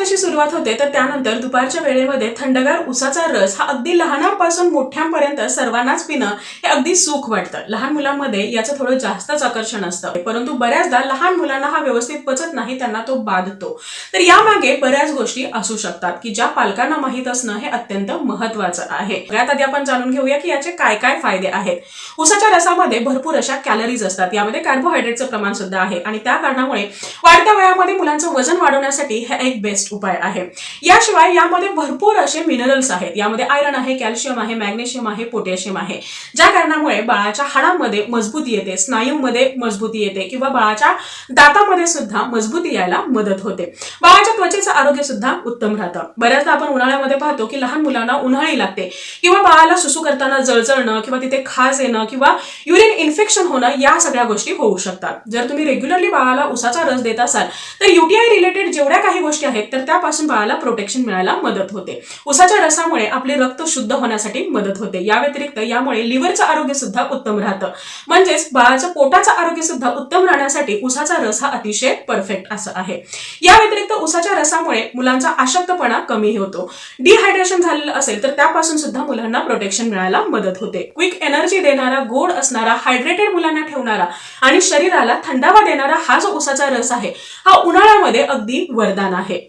कशी सुरुवात होते तर त्यानंतर दुपारच्या वेळेमध्ये थंडगार उसाचा रस हा अगदी लहानांपासून मोठ्यांपर्यंत सर्वांनाच पिणं हे अगदी सुख वाटतं। लहान मुलांमध्ये याचं थोडं जास्तच आकर्षण असतं, परंतु बऱ्याचदा लहान मुलांना हा व्यवस्थित पचत नाही, त्यांना तो बाधतो। तर यामागे बऱ्याच गोष्टी असू शकतात की ज्या पालकांना माहित असणं हे अत्यंत महत्त्वाचं आहे। सगळ्यात आधी आपण जाणून घेऊया की याचे काय काय फायदे आहेत। उसाच्या रसामध्ये भरपूर अशा कॅलरीज असतात, यामध्ये कार्बोहायड्रेटचं प्रमाण सुद्धा आहे आणि त्या कारणामुळे वाढत्या वयामध्ये मुलांचं वजन वाढवण्यासाठी हे एक बेस्ट उपाय आहे। याशिवाय यामध्ये भरपूर असे मिनरल्स आहेत, यामध्ये आयरन आहे, कॅल्शियम आहे, मॅग्नेशियम आहे, पोटॅशियम आहे, ज्या कारणामुळे बाळाच्या हाडांमध्ये मजबूती येते, स्नायूमध्ये मजबूती येते किंवा बाळाच्या दातामध्ये सुद्धा मजबूती यायला मदत होते। बाळाच्या त्वचेचं आरोग्य सुद्धा उत्तम राहतं। बऱ्याचदा आपण उन्हाळ्यामध्ये पाहतो की लहान मुलांना उन्हाळी लागते किंवा बाळाला सुसू करताना जळजळणं किंवा तिथे खाज येणं किंवा युरिन इन्फेक्शन होणं या सगळ्या गोष्टी होऊ शकतात। जर तुम्ही रेग्युलरली बाळाला उसाचा रस देत असाल तर यूटीआय रिलेटेड जेवढ्या काही गोष्टी आहेत तर त्यापासून बाळाला प्रोटेक्शन मिळायला मदत होते। उसाच्या रसामुळे आपले रक्त शुद्ध होण्यासाठी मदत होते। या व्यतिरिक्त यामुळे लिव्हरचं आरोग्य सुद्धा उत्तम राहतं, म्हणजेच बाळाचं पोटाचं आरोग्य सुद्धा उत्तम राहण्यासाठी उसाचा रस हा अतिशय परफेक्ट असं आहे। या व्यतिरिक्त उसाच्या रसामुळे मुलांचा अशक्तपणा कमी होतो। डिहायड्रेशन झालेलं असेल तर त्यापासून सुद्धा मुलांना प्रोटेक्शन मिळायला मदत होते। क्विक एनर्जी देणारा, गोड असणारा, हायड्रेटेड मुलांना ठेवणारा आणि शरीराला थंडावा देणारा हा जो उसाचा रस आहे हा उन्हाळ्यामध्ये अगदी वरदान आहे।